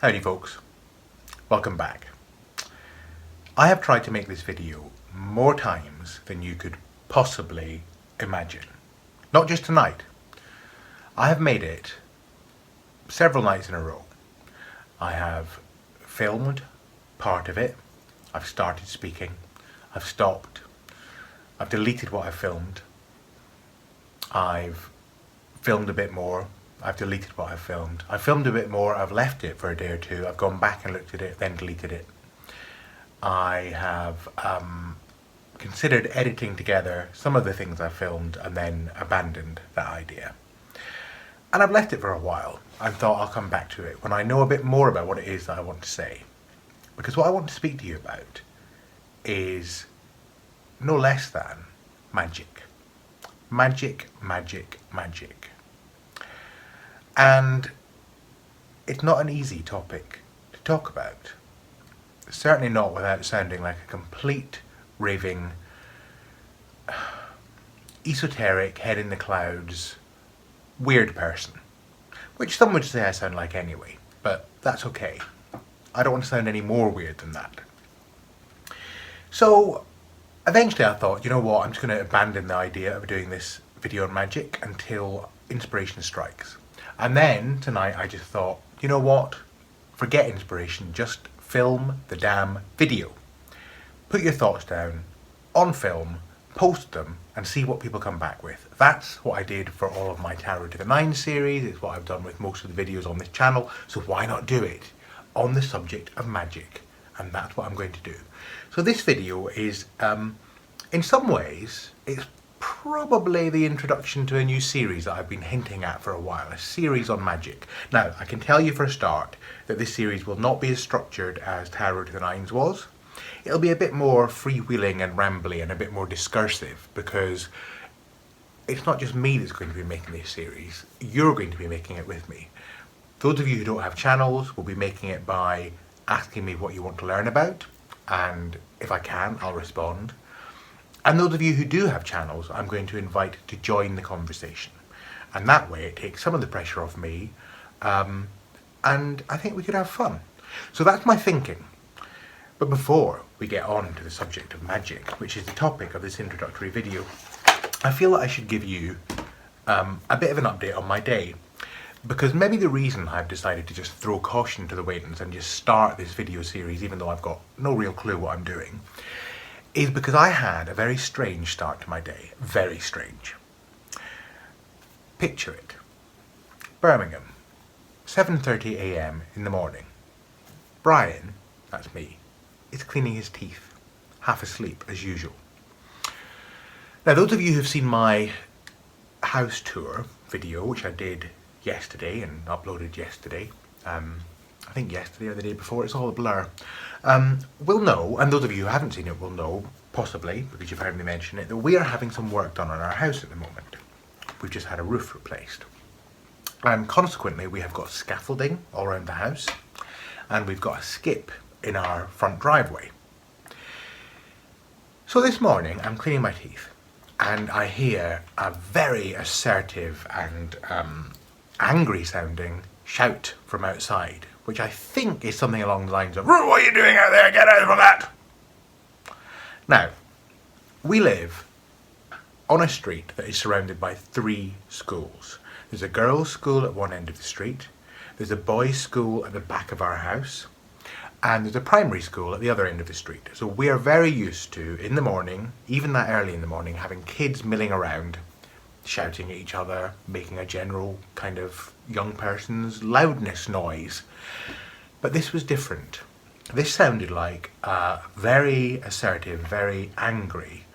Howdy folks, welcome back. I have tried to make this video more times than you could possibly imagine. Not just tonight. I have made it several nights in a row. I have filmed part of it, I've started speaking, I've stopped, I've deleted what I've filmed, I've filmed a bit more, I've deleted what I've filmed. I've filmed a bit more, I've left it for a day or two, I've gone back and looked at it, then deleted it. I have considered editing together some of the things I filmed and then abandoned that idea. And I've left it for a while and thought I'll come back to it when I know a bit more about what it is that I want to say. Because what I want to speak to you about is no less than magic. Magic, magic, magic. And it's not an easy topic to talk about. Certainly not without sounding like a complete raving, esoteric, head in the clouds, weird person. Which some would say I sound like anyway, but that's okay. I don't want to sound any more weird than that. So eventually I thought, you know what, I'm just going to abandon the idea of doing this video on magic until inspiration strikes. And then tonight I just thought, you know what, forget inspiration, just film the damn video. Put your thoughts down on film, post them and see what people come back with. That's what I did for all of my Tarot to the Nine series. It's what I've done with most of the videos on this channel. So why not do it on the subject of magic? And that's what I'm going to do. So this video is, in some ways, it's probably the introduction to a new series that I've been hinting at for a while, a series on magic. Now, I can tell you for a start that this series will not be as structured as Tarot to the Nines was. It'll be a bit more freewheeling and rambly and a bit more discursive because it's not just me that's going to be making this series, you're going to be making it with me. Those of you who don't have channels will be making it by asking me what you want to learn about, and if I can, I'll respond. And those of you who do have channels, I'm going to invite to join the conversation. And that way it takes some of the pressure off me, and I think we could have fun. So that's my thinking. But before we get on to the subject of magic, which is the topic of this introductory video, I feel that I should give you a bit of an update on my day. Because maybe the reason I've decided to just throw caution to the winds and just start this video series, even though I've got no real clue what I'm doing, is because I had a very strange start to my day. Very strange. Picture it. Birmingham, 7:30 AM in the morning. Brian, that's me, is cleaning his teeth, half asleep as usual. Now those of you who've seen my house tour video, which I did yesterday and uploaded yesterday, I think yesterday or the day before, it's all a blur, will know, and those of you who haven't seen it will know, possibly, because you've heard me mention it, that we are having some work done on our house at the moment. We've just had a roof replaced. And consequently, we have got scaffolding all around the house, and we've got a skip in our front driveway. So this morning, I'm cleaning my teeth, and I hear a very assertive and angry sounding shout from outside, which I think is something along the lines of, "What are you doing out there? Get out of that!" Now, we live on a street that is surrounded by 3 schools. There's a girls' school at one end of the street, there's a boys' school at the back of our house, and there's a primary school at the other end of the street. So we are very used to, in the morning, even that early in the morning, having kids milling around, shouting at each other, making a general kind of young person's loudness noise. But this was different. This sounded like a very assertive, very angry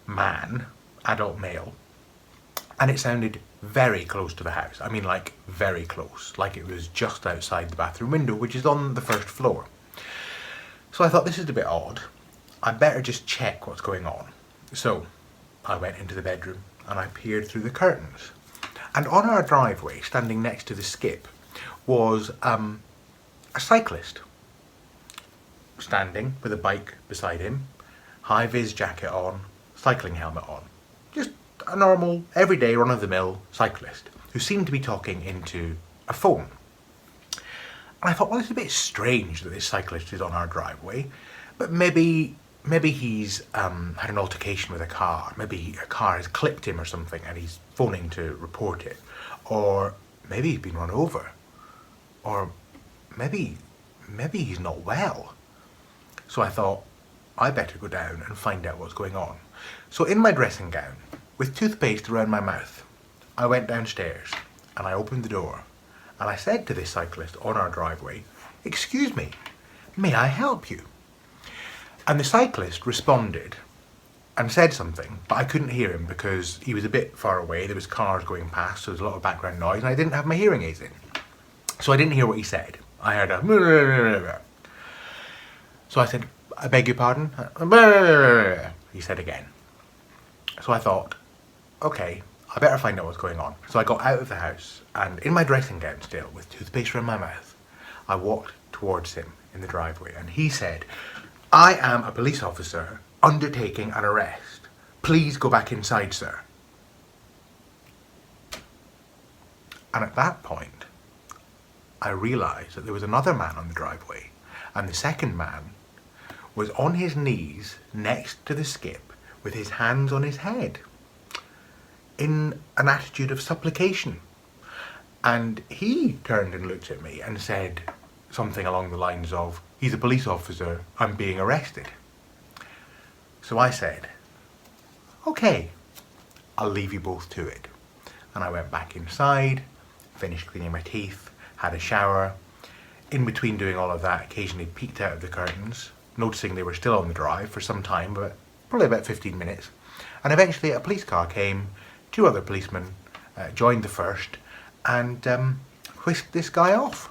man, adult male, and it sounded very close to the house. I mean, like very close, like it was just outside the bathroom window, which is on the first floor. So I thought, this is a bit odd. I better just check what's going on. So I went into the bedroom and I peered through the curtains. And on our driveway, standing next to the skip, was a cyclist. Standing with a bike beside him, high-vis jacket on, cycling helmet on. Just a normal, everyday, run-of-the-mill cyclist who seemed to be talking into a phone. And I thought, well, it's a bit strange that this cyclist is on our driveway, but maybe he's had an altercation with a car. Maybe a car has clipped him or something and he's phoning to report it. Or maybe he's been run over. Or maybe he's not well. So I thought, I better go down and find out what's going on. So in my dressing gown, with toothpaste around my mouth, I went downstairs and I opened the door and I said to this cyclist on our driveway, "Excuse me, may I help you?" And the cyclist responded and said something, but I couldn't hear him because he was a bit far away. There was cars going past, so there was a lot of background noise, and I didn't have my hearing aids in. So I didn't hear what he said. I heard a... So I said, "I beg your pardon?" He said again. So I thought, okay, I better find out what's going on. So I got out of the house, and in my dressing gown still, with toothpaste around my mouth, I walked towards him in the driveway, and he said, "I am a police officer undertaking an arrest. Please go back inside, sir." And at that point, I realised that there was another man on the driveway, and the second man was on his knees next to the skip with his hands on his head in an attitude of supplication. And he turned and looked at me and said something along the lines of, "He's a police officer, I'm being arrested." So I said, "Okay, I'll leave you both to it." And I went back inside, finished cleaning my teeth, had a shower. In between doing all of that, occasionally peeked out of the curtains, noticing they were still on the drive for some time, but probably about 15 minutes. And eventually a police car came, 2 other policemen joined the first, and whisked this guy off.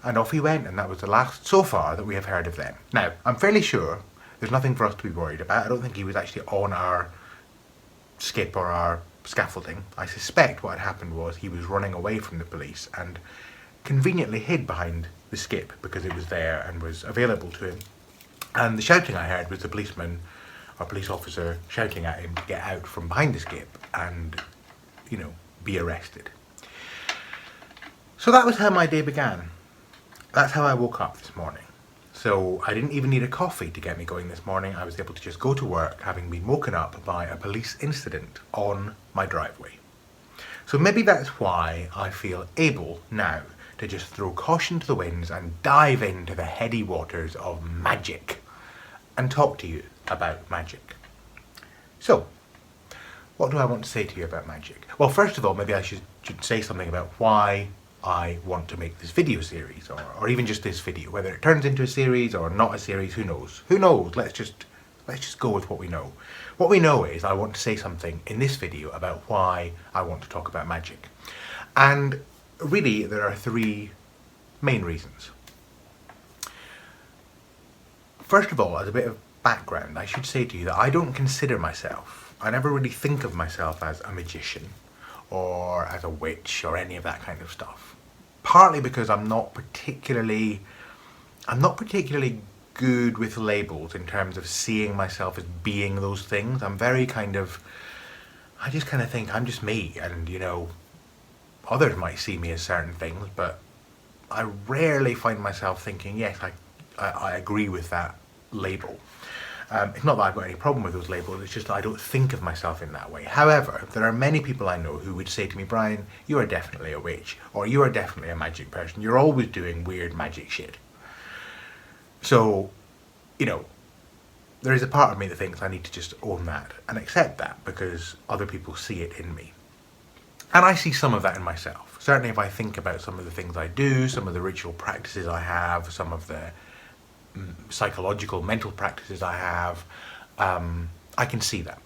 And off he went, and that was the last, so far, that we have heard of them. Now, I'm fairly sure there's nothing for us to be worried about. I don't think he was actually on our skip or our scaffolding. I suspect what had happened was he was running away from the police and conveniently hid behind the skip because it was there and was available to him. And the shouting I heard was the policeman or police officer shouting at him to get out from behind the skip and, you know, be arrested. So that was how my day began. That's how I woke up this morning. So I didn't even need a coffee to get me going this morning. I was able to just go to work having been woken up by a police incident on my driveway. So maybe that's why I feel able now to just throw caution to the winds and dive into the heady waters of Magick and talk to you about Magick. So, what do I want to say to you about Magick? Well, first of all, maybe I should say something about why I want to make this video series, or even just this video. Whether it turns into a series or not a series, who knows? Who knows? Let's just go with what we know. What we know is I want to say something in this video about why I want to talk about Magick. And really, there are 3 main reasons. First of all, as a bit of background, I should say to you that I don't consider myself, I never really think of myself as a magician or as a witch or any of that kind of stuff. Partly because I'm not particularly good with labels in terms of seeing myself as being those things. I'm very I just kind of think I'm just me, and you know, others might see me as certain things, but I rarely find myself thinking, yes, I agree with that label. It's not that I've got any problem with those labels, it's just that I don't think of myself in that way. However, there are many people I know who would say to me, "Brian, you are definitely a witch," or "You are definitely a magic person. You're always doing weird magic shit." So, you know, there is a part of me that thinks I need to just own that and accept that because other people see it in me. And I see some of that in myself. Certainly if I think about some of the things I do, some of the ritual practices I have, some of the psychological, mental practices I have, I can see that.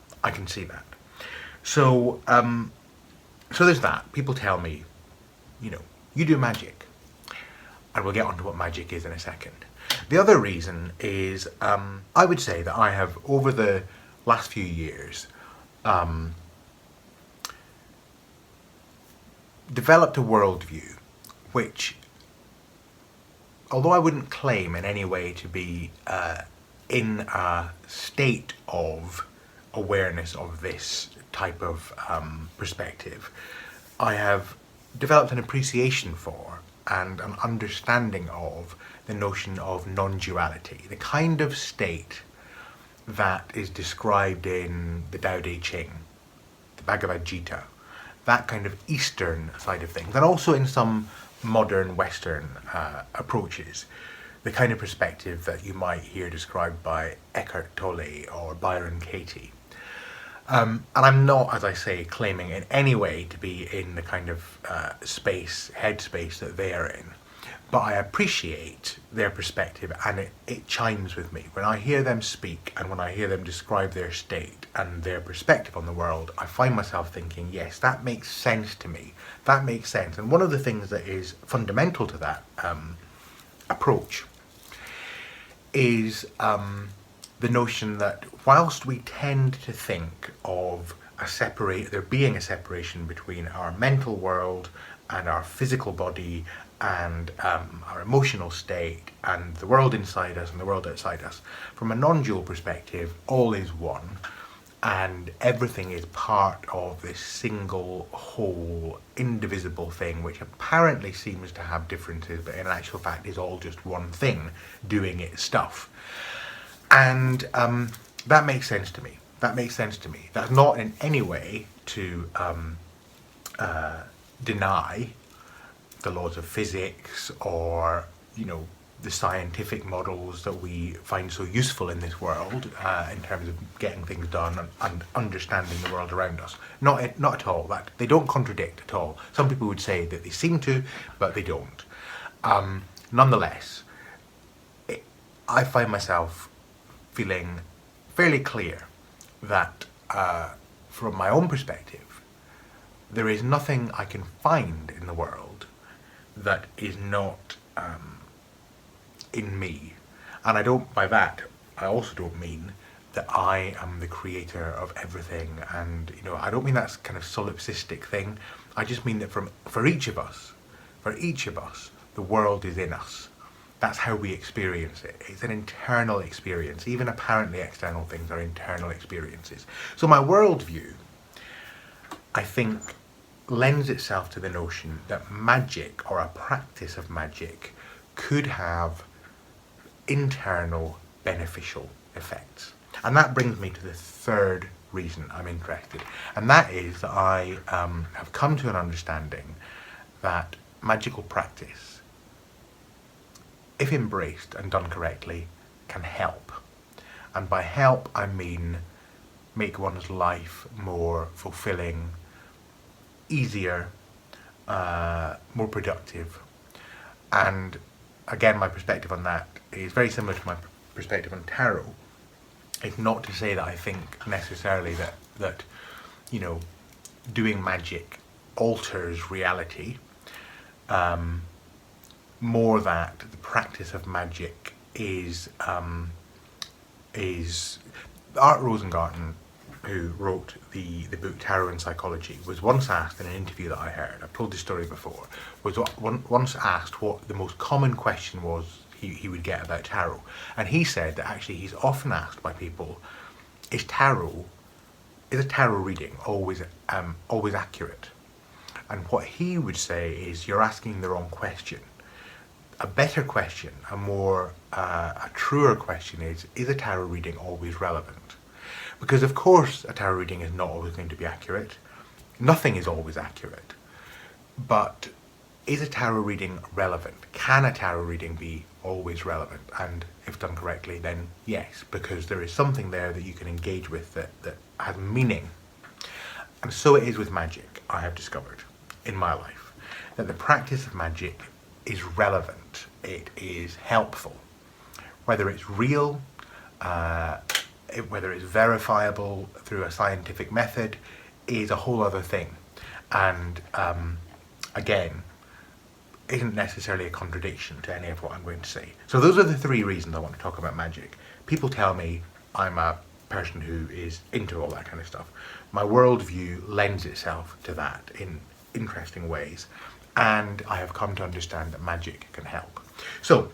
So, so there's that. People tell me, you know, you do magic. And we'll get onto what magic is in a second. The other reason is, I would say that I have, over the last few years, developed a worldview which, although I wouldn't claim in any way to be in a state of awareness of this type of perspective, I have developed an appreciation for and an understanding of the notion of non-duality, the kind of state that is described in the Tao Te Ching, the Bhagavad Gita, that kind of Eastern side of things, and also in some modern Western approaches, the kind of perspective that you might hear described by Eckhart Tolle or Byron Katie. And I'm not, as I say, claiming in any way to be in the kind of headspace that they are in, but I appreciate their perspective, and it chimes with me. When I hear them speak and when I hear them describe their state and their perspective on the world, I find myself thinking, yes, that makes sense to me. That makes sense. And one of the things that is fundamental to that approach is the notion that whilst we tend to think of there being a separation between our mental world and our physical body and our emotional state and the world inside us and the world outside us, from a non-dual perspective, all is one, and everything is part of this single, whole, indivisible thing, which apparently seems to have differences, but in actual fact is all just one thing doing its stuff. And that makes sense to me. That makes sense to me. That's not in any way to deny the laws of physics or, the scientific models that we find so useful in this world in terms of getting things done and understanding the world around us. Not at all. That they don't contradict at all. Some people would say that they seem to, but they don't. Nonetheless, I find myself feeling fairly clear that from my own perspective, there is nothing I can find in the world that is not in me. And by that, I also don't mean that I am the creator of everything, and I don't mean that's kind of solipsistic thing. I just mean that for each of us, the world is in us. That's how we experience it. It's an internal experience. Even apparently external things are internal experiences. So my worldview, I think, lends itself to the notion that magic, or a practice of magic, could have internal beneficial effects. And that brings me to the third reason I'm interested. And that is that I have come to an understanding that magical practice, if embraced and done correctly, can help. And by help, I mean make one's life more fulfilling, easier, more productive. And again, my perspective on that is very similar to my perspective on tarot. It's not to say that I think necessarily that doing magic alters reality. More that the practice of magic is Art Rosengarten, who wrote the book Tarot and Psychology, was once asked in an interview that I heard, I've told this story before, was once asked what the most common question was he would get about tarot. And he said that actually he's often asked by people, is a tarot reading always accurate? And what he would say is, you're asking the wrong question. A better question, a truer question is a tarot reading always relevant? Because of course a tarot reading is not always going to be accurate. Nothing is always accurate. But is a tarot reading relevant? Can a tarot reading be always relevant? And if done correctly, then yes, because there is something there that you can engage with that has meaning. And so it is with magic, I have discovered in my life, that the practice of magic is relevant. It is helpful. Whether it's real, whether it's verifiable through a scientific method, is a whole other thing. And again, isn't necessarily a contradiction to any of what I'm going to say. So those are the three reasons I want to talk about magic. People tell me I'm a person who is into all that kind of stuff. My worldview lends itself to that in interesting ways, and I have come to understand that magic can help. So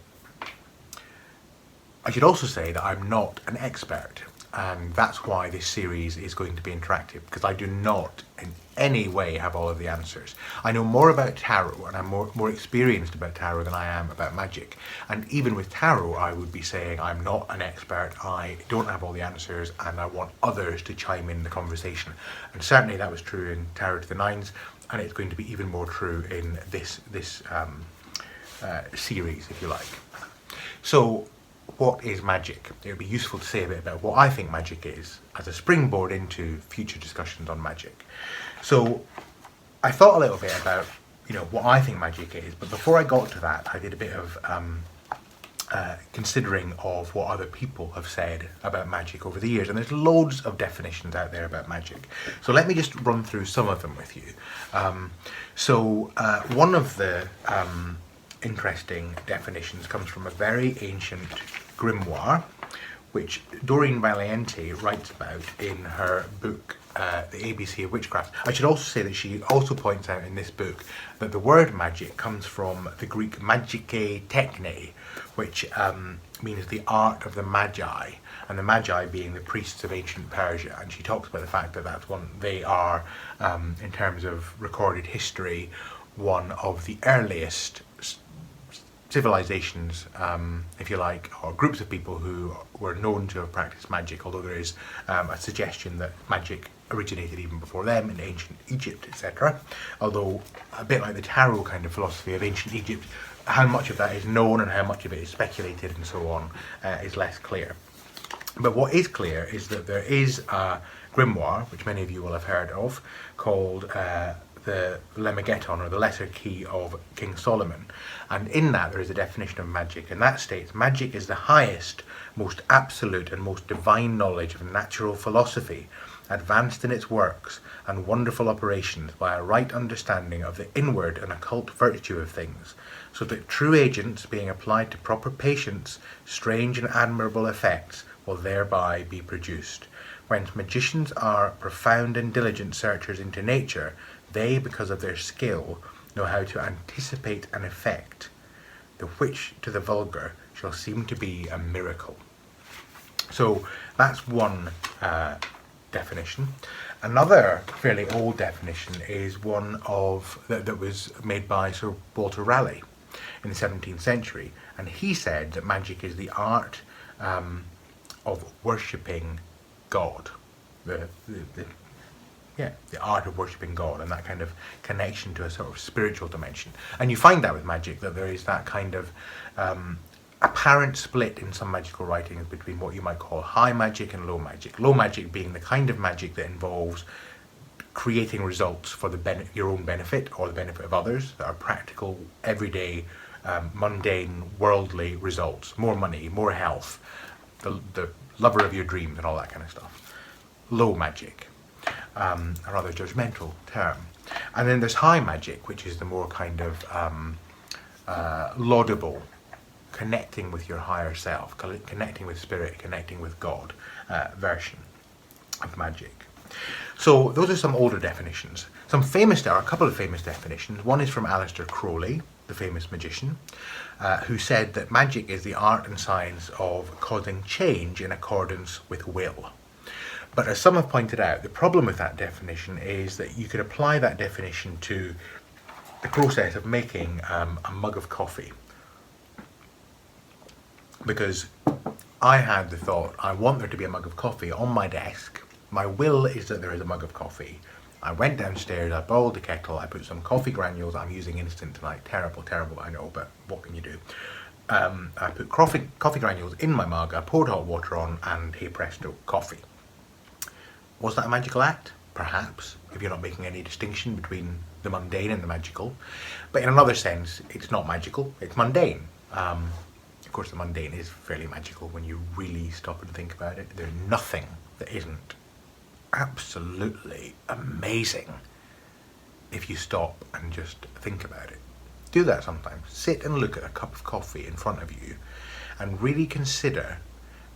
I should also say that I'm not an expert. and that's why this series is going to be interactive, because I do not in any way have all of the answers. I know more about tarot, and I'm more experienced about tarot than I am about magic. And even with tarot, I would be saying I'm not an expert, I don't have all the answers, and I want others to chime in the conversation. And certainly that was true in Tarot to the Nines, and it's going to be even more true in this series, if you like. So, what is magic? It would be useful to say a bit about what I think magic is as a springboard into future discussions on magic. So I thought a little bit about, what I think magic is, but before I got to that, I did a bit of considering of what other people have said about magic over the years, and there's loads of definitions out there about magic. So let me just run through some of them with you. One of the interesting definitions comes from a very ancient grimoire, which Doreen Valiente writes about in her book, The ABC of Witchcraft. I should also say that she also points out in this book that the word magic comes from the Greek magike techne, which means the art of the magi, and the magi being the priests of ancient Persia. And she talks about the fact that they are, in terms of recorded history, one of the earliest civilizations, if you like, or groups of people who were known to have practiced magic, although there is a suggestion that magic originated even before them in ancient Egypt, etc. Although, a bit like the tarot kind of philosophy of ancient Egypt, how much of that is known and how much of it is speculated and so on is less clear. But what is clear is that there is a grimoire, which many of you will have heard of, called the Lemegeton, or the Lesser Key of King Solomon, and in that there is a definition of magic, and that states: magic is the highest, most absolute and most divine knowledge of natural philosophy, advanced in its works and wonderful operations by a right understanding of the inward and occult virtue of things, so that true agents being applied to proper patience, strange and admirable effects will thereby be produced. Whence magicians are profound and diligent searchers into nature, they, because of their skill, know how to anticipate an effect, the which to the vulgar shall seem to be a miracle. So that's one definition. Another fairly old definition is one that was made by Sir Walter Raleigh in the 17th century, and he said that magic is the art of worshipping God. The art of worshipping God, and that kind of connection to a sort of spiritual dimension. And you find that with magic, that there is that kind of apparent split in some magical writings between what you might call high magic and low magic. Low magic being the kind of magic that involves creating results for your own benefit or the benefit of others, that are practical, everyday, mundane, worldly results. More money, more health, the lover of your dreams and all that kind of stuff. Low magic. A rather judgmental term. And then there's high magic, which is the more kind of laudable, connecting with your higher self, connecting with spirit, connecting with God version of magic. So those are some older definitions. There are a couple of famous definitions. One is from Aleister Crowley, the famous magician, who said that magic is the art and science of causing change in accordance with will. But as some have pointed out, the problem with that definition is that you could apply that definition to the process of making a mug of coffee. Because I had the thought, I want there to be a mug of coffee on my desk. My will is that there is a mug of coffee. I went downstairs, I boiled the kettle, I put some coffee granules. I'm using instant tonight. Terrible, I know, but what can you do? I put coffee granules in my mug, I poured hot water on, and hey presto, coffee. Was that a magical act? Perhaps, if you're not making any distinction between the mundane and the magical. But in another sense, it's not magical, it's mundane. Of course, the mundane is fairly magical when you really stop and think about it. There's nothing that isn't absolutely amazing if you stop and just think about it. Do that sometimes. Sit and look at a cup of coffee in front of you and really consider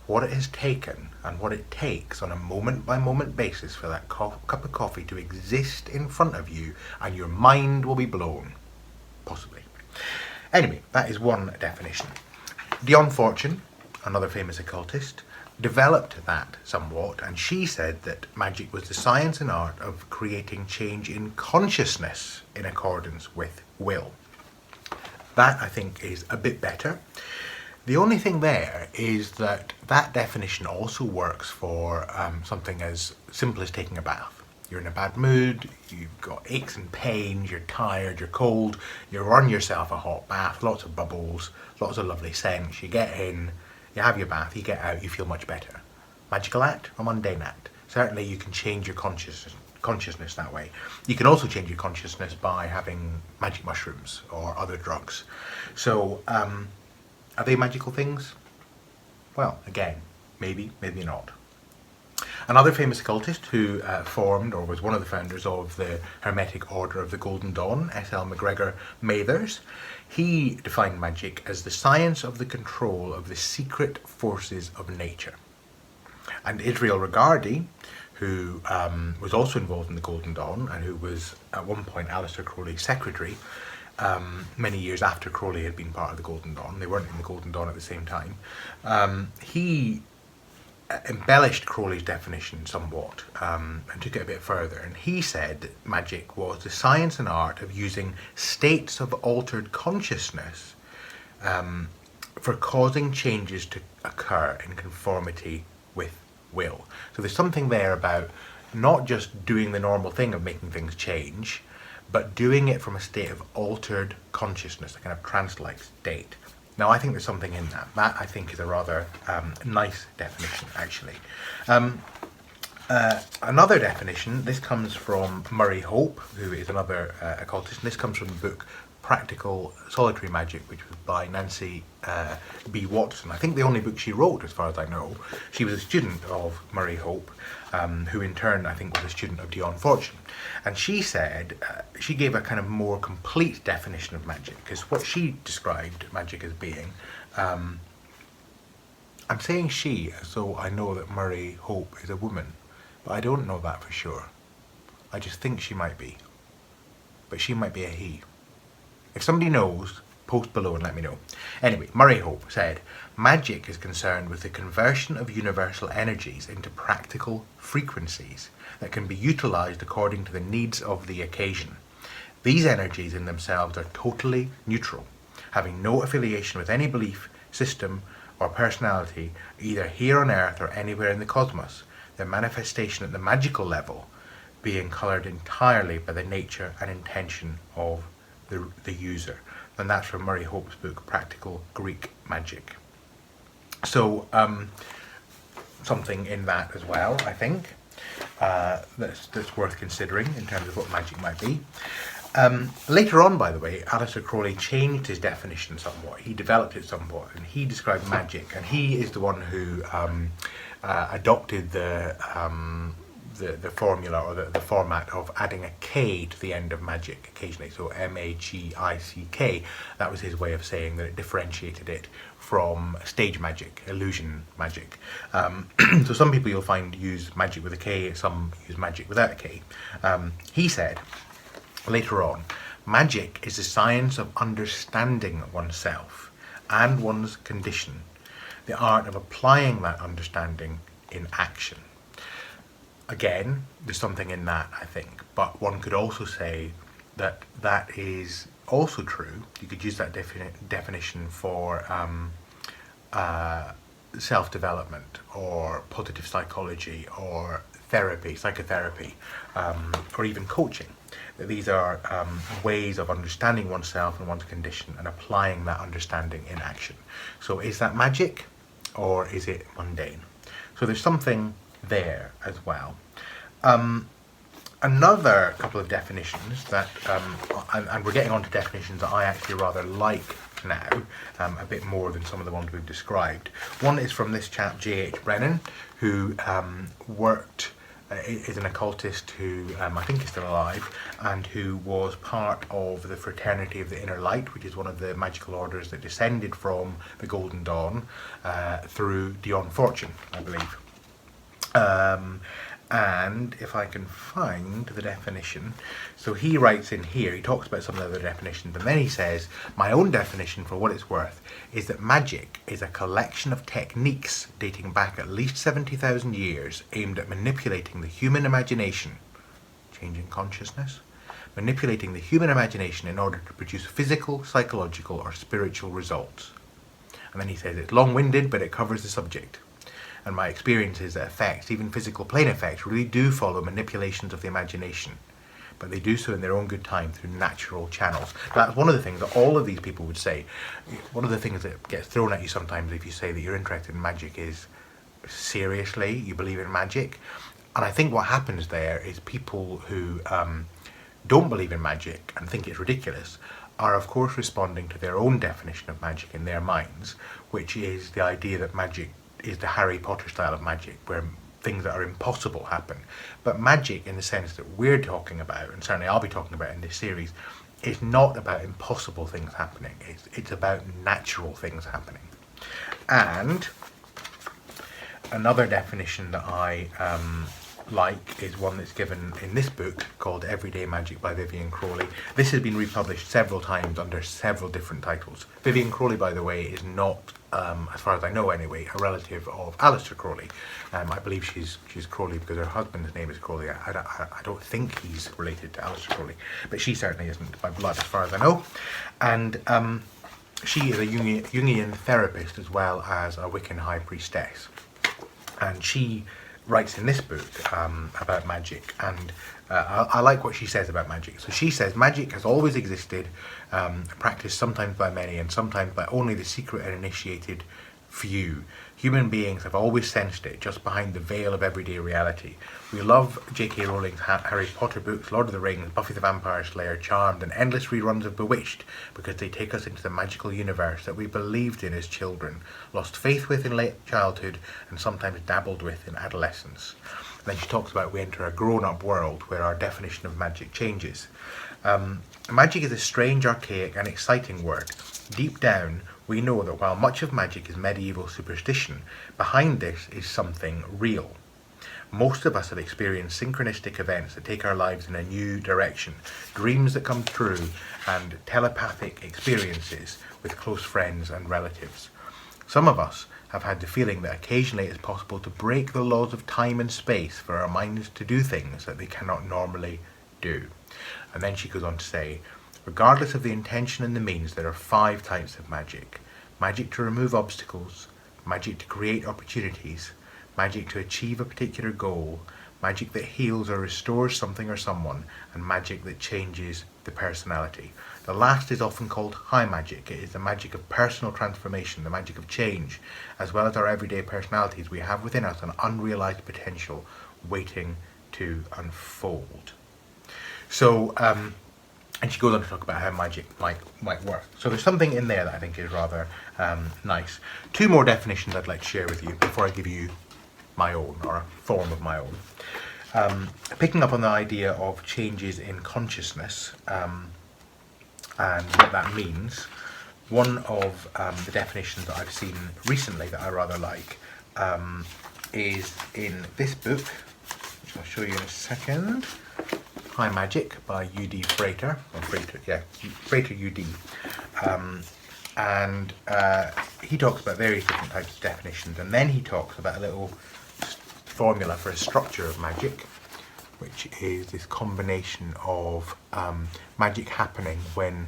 what it has taken and what it takes on a moment-by-moment basis for that cup of coffee to exist in front of you, and your mind will be blown. Possibly. Anyway, that is one definition. Dion Fortune, another famous occultist, developed that somewhat, and she said that magic was the science and art of creating change in consciousness in accordance with will. That, I think, is a bit better. The only thing there is that that definition also works for something as simple as taking a bath. You're in a bad mood, you've got aches and pains, you're tired, you're cold, you run yourself a hot bath, lots of bubbles, lots of lovely scents, you get in, you have your bath, you get out, you feel much better. Magical act or mundane act? Certainly you can change your consciousness that way. You can also change your consciousness by having magic mushrooms or other drugs. So, are they magical things? Well, again, maybe, maybe not. Another famous occultist who formed, or was one of the founders of the Hermetic Order of the Golden Dawn, S.L. MacGregor Mathers, he defined magic as the science of the control of the secret forces of nature. And Israel Regardie, who was also involved in the Golden Dawn and who was at one point Aleister Crowley's secretary, many years after Crowley had been part of the Golden Dawn. They weren't in the Golden Dawn at the same time. He embellished Crowley's definition somewhat and took it a bit further, and he said that magic was the science and art of using states of altered consciousness for causing changes to occur in conformity with will. So there's something there about not just doing the normal thing of making things change, but doing it from a state of altered consciousness, a kind of trance-like state. Now, I think there's something in that. That, I think, is a rather nice definition, actually. Another definition, this comes from Murray Hope, who is another occultist, and this comes from the book Practical Solitary Magic, which was by Nancy B. Watson. I think the only book she wrote, as far as I know. She was a student of Murray Hope, who in turn, I think, was a student of Dion Fortune. And she said, she gave a kind of more complete definition of magic, because what she described magic as being, I'm saying she, so I know that Murray Hope is a woman, but I don't know that for sure. I just think she might be. But she might be a he. If somebody knows, post below and let me know. Anyway, Murray Hope said, magic is concerned with the conversion of universal energies into practical frequencies that can be utilized according to the needs of the occasion. These energies in themselves are totally neutral, having no affiliation with any belief, system, or personality, either here on Earth or anywhere in the cosmos. Their manifestation at the magical level being coloured entirely by the nature and intention of the user. And that's from Murray Hope's book, Practical Greek Magic. So, something in that as well, I think, that's worth considering in terms of what magic might be. Later on, by the way, Aleister Crowley changed his definition somewhat. He developed it somewhat, and he described magic, and he is the one who adopted the formula or the format of adding a K to the end of magic occasionally, so M-A-G-I-C-K. That was his way of saying that it differentiated it from stage magic, illusion magic. So some people you'll find use magic with a K, some use magic without a K. He said, later on, magic is the science of understanding oneself and one's condition, the art of applying that understanding in action. Again, there's something in that, I think, but one could also say that that is also true. You could use that definition for self-development or positive psychology or therapy, psychotherapy, or even coaching. That these are ways of understanding oneself and one's condition and applying that understanding in action. So is that magic or is it mundane? So there's something there as well. Another couple of definitions that, and we're getting on to definitions that I actually rather like now, a bit more than some of the ones we've described. One is from this chap, J.H. Brennan, who is an occultist who I think is still alive, and who was part of the Fraternity of the Inner Light, which is one of the magical orders that descended from the Golden Dawn through Dion Fortune, I believe. And if I can find the definition, so he writes in here, he talks about some of the other definitions, and then he says, my own definition, for what it's worth, is that magic is a collection of techniques dating back at least 70,000 years aimed at manipulating the human imagination, changing consciousness, manipulating the human imagination in order to produce physical, psychological, or spiritual results. And then he says it's long-winded, but it covers the subject. And my experience is that effects, even physical plane effects, really do follow manipulations of the imagination. But they do so in their own good time through natural channels. That's one of the things that all of these people would say. One of the things that gets thrown at you sometimes if you say that you're interested in magic is, seriously, you believe in magic? And I think what happens there is people who don't believe in magic and think it's ridiculous are of course responding to their own definition of magic in their minds, which is the idea that magic is the Harry Potter style of magic, where things that are impossible happen. But magic, in the sense that we're talking about, and certainly I'll be talking about in this series, is not about impossible things happening. It's about natural things happening. And another definition that I like is one that's given in this book called Everyday Magic by Vivian Crawley. This has been republished several times under several different titles. Vivian Crawley, by the way, is not, as far as I know anyway, a relative of Aleister Crowley. I believe she's Crawley because her husband's name is Crawley. I don't think he's related to Aleister Crowley, but she certainly isn't by blood as far as I know. And she is a Jungian therapist as well as a Wiccan high priestess. And she writes in this book about magic, and I like what she says about magic. So she says magic has always existed, practiced sometimes by many and sometimes by only the secret and initiated few. Human beings have always sensed it just behind the veil of everyday reality. We love J.K. Rowling's Harry Potter books, Lord of the Rings, Buffy the Vampire Slayer, Charmed, and endless reruns of Bewitched because they take us into the magical universe that we believed in as children, lost faith with in late childhood, and sometimes dabbled with in adolescence. And then she talks about we enter a grown-up world where our definition of magic changes. Magic is a strange, archaic, and exciting word. Deep down, we know that while much of magic is medieval superstition, behind this is something real. Most of us have experienced synchronistic events that take our lives in a new direction, dreams that come true, and telepathic experiences with close friends and relatives. Some of us have had the feeling that occasionally it's possible to break the laws of time and space for our minds to do things that they cannot normally do. And then she goes on to say, regardless of the intention and the means, there are 5 types of magic. Magic to remove obstacles, magic to create opportunities, magic to achieve a particular goal, magic that heals or restores something or someone, and magic that changes the personality. The last is often called high magic. It is the magic of personal transformation, the magic of change. As well as our everyday personalities, we have within us an unrealized potential waiting to unfold. So, and she goes on to talk about how magic might work. So there's something in there that I think is rather nice. 2 more definitions I'd like to share with you before I give you my own, or a form of my own. Picking up on the idea of changes in consciousness and what that means, one of the definitions that I've seen recently that I rather like is in this book, which I'll show you in a second. High Magic by U.D. Frater, or Frater, yeah, Frater U.D. And he talks about various different types of definitions, and then he talks about a little formula for a structure of magic, which is this combination of magic happening when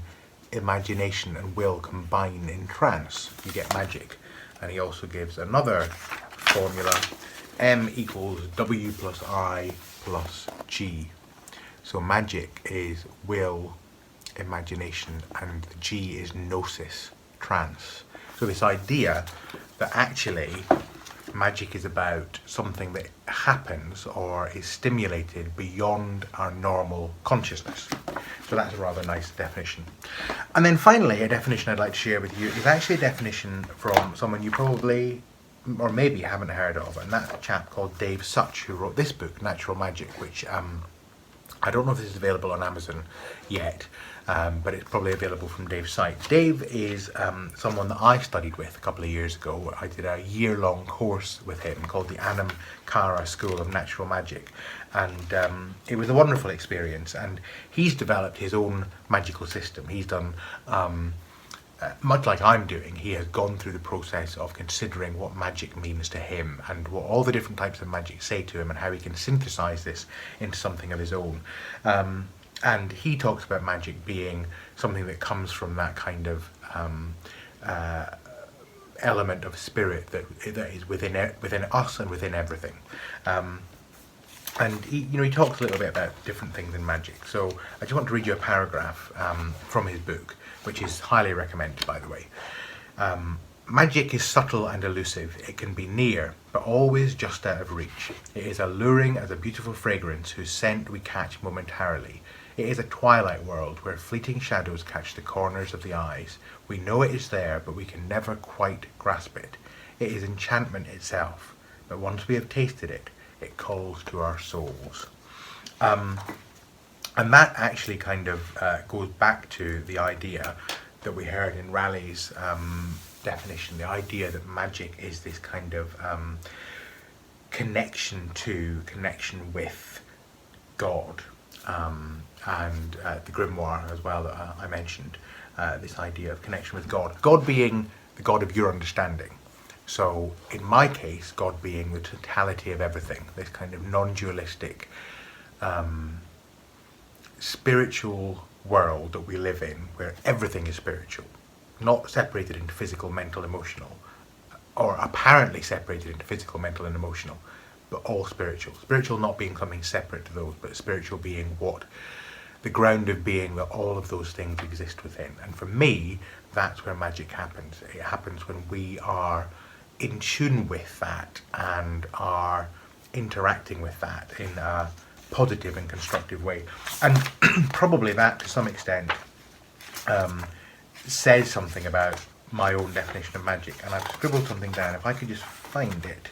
imagination and will combine in trance. You get magic. And he also gives another formula, M equals W plus I plus G. So magic is will, imagination, and the G is gnosis, trance. So this idea that actually magic is about something that happens or is stimulated beyond our normal consciousness. So that's a rather nice definition. And then finally, a definition I'd like to share with you is actually a definition from someone you probably or maybe haven't heard of, and that's a chap called Dave Sutch, who wrote this book, Natural Magic, which I don't know if this is available on Amazon yet, but it's probably available from Dave's site. Dave is someone that I studied with a couple of years ago. I did a year-long course with him called the Anam Cara School of Natural Magic, and it was a wonderful experience. And he's developed his own magical system. He's done much like I'm doing. He has gone through the process of considering what magic means to him and what all the different types of magic say to him and how he can synthesize this into something of his own. And he talks about magic being something that comes from that kind of element of spirit that is within us and within everything. And he talks a little bit about different things in magic. So I just want to read you a paragraph from his book, which is highly recommended, by the way. Magic is subtle and elusive. It can be near, but always just out of reach. It is alluring as a beautiful fragrance whose scent we catch momentarily. It is a twilight world where fleeting shadows catch the corners of the eyes. We know it is there, but we can never quite grasp it. It is enchantment itself, but once we have tasted it, it calls to our souls. And that actually kind of goes back to the idea that we heard in Raleig's definition, the idea that magic is this kind of connection with God. And the grimoire as well that I mentioned, this idea of connection with God. God being the God of your understanding. So in my case, God being the totality of everything, this kind of non-dualistic spiritual world that we live in, where everything is spiritual, not separated into physical, mental, emotional, or apparently separated into physical, mental and emotional, but all spiritual. Spiritual not being something separate to those, but spiritual being what the ground of being that all of those things exist within. And for me, that's where magic happens. It happens when we are in tune with that and are interacting with that in a positive and constructive way. And probably that, to some extent, says something about my own definition of magic. And I've scribbled something down. If I could just find it,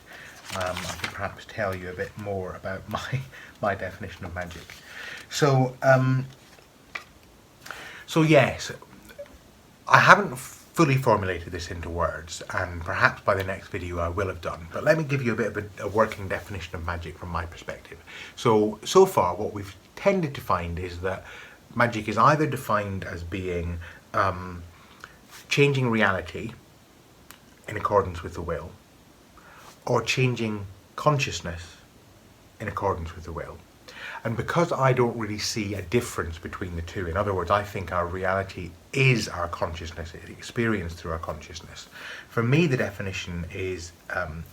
I could perhaps tell you a bit more about my definition of magic. So yes, I haven't fully formulated this into words, and perhaps by the next video I will have done, but let me give you a bit of a working definition of magic from my perspective. So far what we've tended to find is that magic is either defined as being changing reality in accordance with the will, or changing consciousness in accordance with the will. And because I don't really see a difference between the two, in other words, I think our reality is our consciousness, it's experienced through our consciousness. For me, the definition is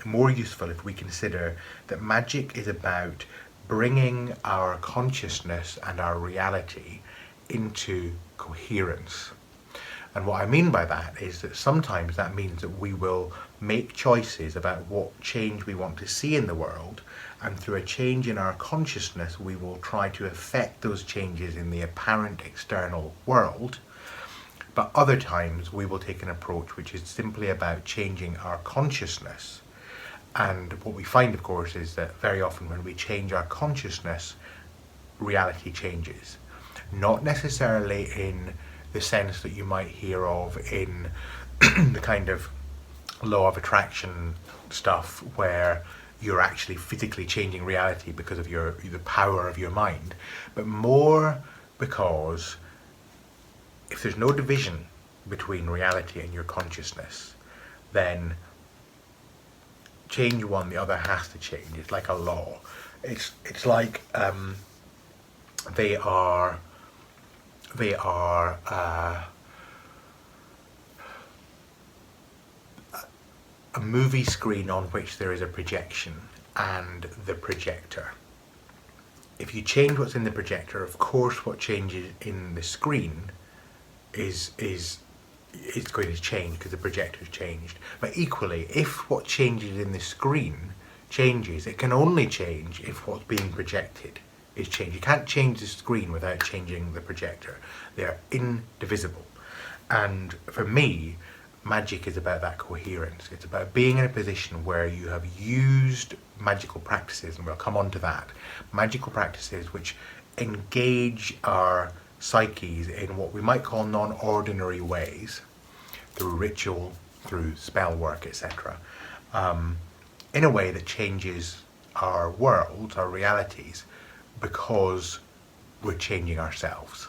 more useful if we consider that magic is about bringing our consciousness and our reality into coherence. And what I mean by that is that sometimes that means that we will make choices about what change we want to see in the world, and through a change in our consciousness we will try to affect those changes in the apparent external world. But other times we will take an approach which is simply about changing our consciousness. And what we find, of course, is that very often when we change our consciousness, reality changes. Not necessarily in the sense that you might hear of in the kind of law of attraction stuff, where you're actually physically changing reality because of the power of your mind, but more because if there's no division between reality and your consciousness, then change one, the other has to change. It's like a law. It's like they are a movie screen on which there is a projection and the projector. If you change what's in the projector, of course what changes in the screen is going to change because the projector's changed. But equally, if what changes in the screen changes, it can only change if what's being projected is changed. You can't change the screen without changing the projector. They are indivisible. And for me, magic is about that coherence. It's about being in a position where you have used magical practices, and we'll come on to that, magical practices which engage our psyches in what we might call non-ordinary ways, through ritual, through spell work, etc., in a way that changes our worlds, our realities, because we're changing ourselves.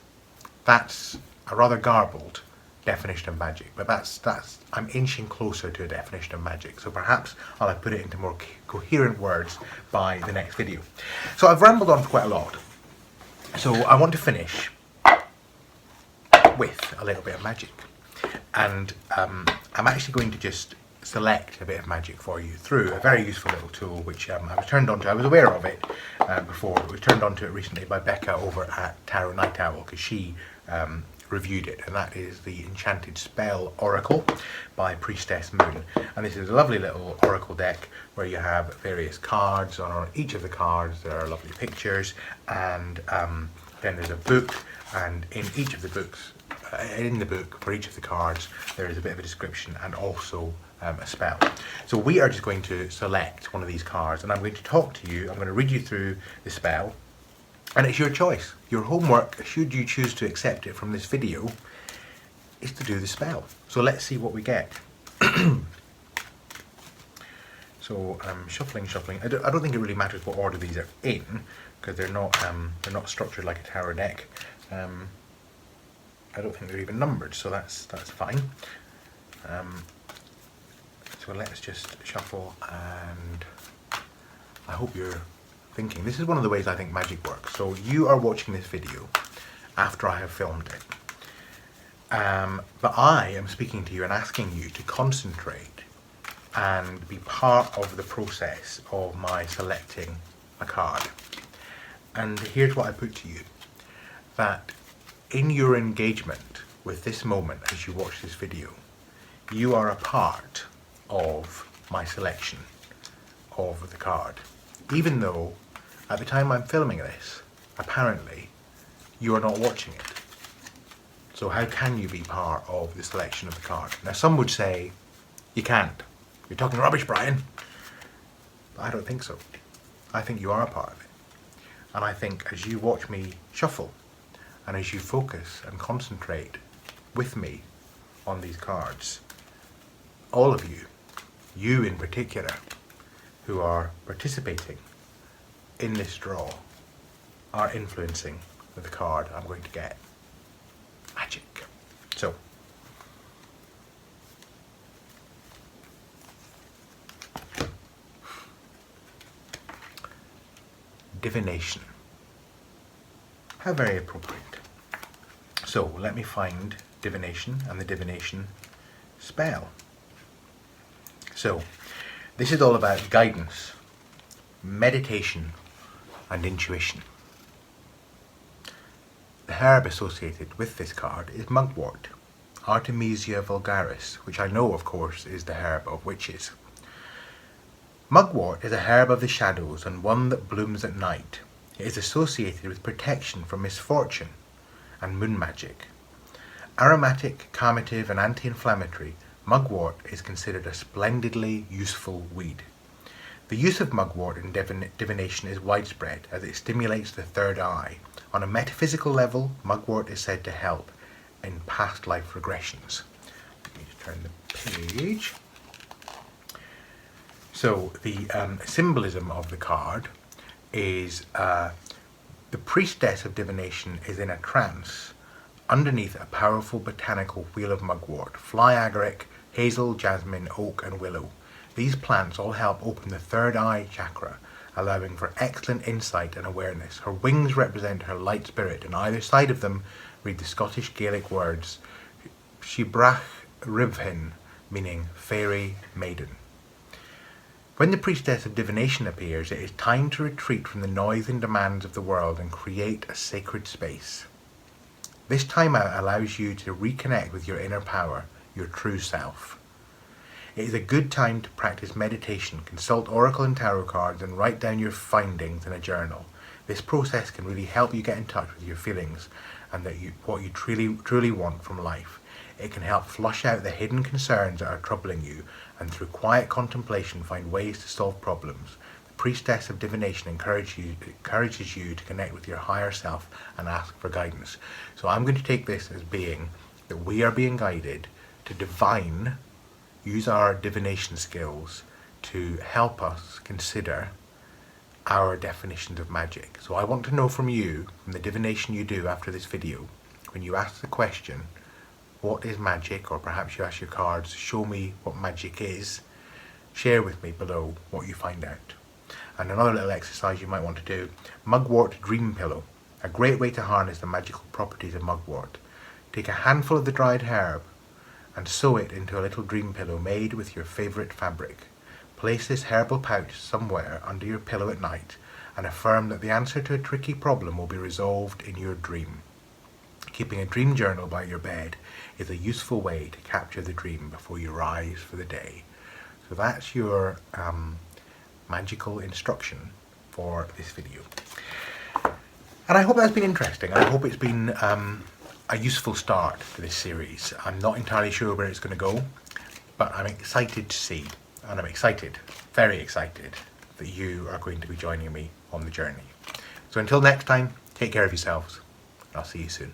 That's a rather garbled definition of magic, but that's I'm inching closer to a definition of magic, so perhaps I'll put it into more coherent words by the next video. So I've rambled on for quite a lot, so I want to finish with a little bit of magic, and I'm actually going to just select a bit of magic for you through a very useful little tool which I was turned on to. I was aware of it before, but was turned on to it recently by Becca over at Tarot Night Owl, because she reviewed it, and that is the Enchanted Spell Oracle by Priestess Moon. And this is a lovely little oracle deck where you have various cards. On each of the cards there are lovely pictures, and then there's a book, and in each of the books, in the book for each of the cards there is a bit of a description and also a spell. So we are just going to select one of these cards, and I'm going to talk to you. I'm going to read you through the spell, and it's your choice. Your homework, should you choose to accept it from this video, is to do the spell. So let's see what we get. So I'm shuffling. I don't think it really matters what order these are in, because they're not structured like a tarot deck. I don't think they're even numbered, so that's fine. So let's just shuffle, and I hope you're thinking. This is one of the ways I think magic works. So you are watching this video after I have filmed it, but I am speaking to you and asking you to concentrate and be part of the process of my selecting a card. And here's what I put to you, that in your engagement with this moment as you watch this video, you are a part of my selection of the card, even though at the time I'm filming this, apparently you are not watching it. So how can you be part of the selection of the card? Now some would say you can't. You're talking rubbish, Brian. But I don't think so. I think you are a part of it. And I think as you watch me shuffle, and as you focus and concentrate with me on these cards, all of you, you in particular, who are participating in this draw, are influencing the card I'm going to get. Magic. So, Divination. How very appropriate. So let me find Divination and the Divination spell. So this is all about guidance, meditation and intuition. The herb associated with this card is Mugwort, Artemisia vulgaris, which I know of course is the herb of witches. Mugwort is a herb of the shadows and one that blooms at night. It is associated with protection from misfortune and moon magic. Aromatic, calmative and anti-inflammatory, Mugwort is considered a splendidly useful weed. The use of Mugwort in divination is widespread as it stimulates the third eye. On a metaphysical level, Mugwort is said to help in past life regressions. Let me just turn the page. So the symbolism of the card is the Priestess of Divination is in a trance underneath a powerful botanical wheel of Mugwort, fly agaric, hazel, jasmine, oak and willow. These plants all help open the third eye chakra, allowing for excellent insight and awareness. Her wings represent her light spirit, and either side of them read the Scottish Gaelic words Shibrach Rivhin, meaning fairy maiden. When the Priestess of Divination appears, it is time to retreat from the noise and demands of the world and create a sacred space. This time out allows you to reconnect with your inner power, your true self. It is a good time to practice meditation, consult oracle and tarot cards, and write down your findings in a journal. This process can really help you get in touch with your feelings and what you truly want from life. It can help flush out the hidden concerns that are troubling you, and through quiet contemplation find ways to solve problems. The Priestess of Divination encourages you to connect with your higher self and ask for guidance. So I'm going to take this as being that we are being guided to use our divination skills to help us consider our definitions of magic. So I want to know from you, from the divination you do after this video, when you ask the question, what is magic? Or perhaps you ask your cards, show me what magic is. Share with me below what you find out. And another little exercise you might want to do, Mugwort Dream Pillow. A great way to harness the magical properties of mugwort. Take a handful of the dried herb and sew it into a little dream pillow made with your favourite fabric. Place this herbal pouch somewhere under your pillow at night and affirm that the answer to a tricky problem will be resolved in your dream. Keeping a dream journal by your bed is a useful way to capture the dream before you rise for the day. So that's your magical instruction for this video. And I hope that's been interesting. I hope it's been a useful start to this series. I'm not entirely sure where it's going to go, but I'm excited to see, and I'm excited, very excited, that you are going to be joining me on the journey. So until next time, take care of yourselves, and I'll see you soon.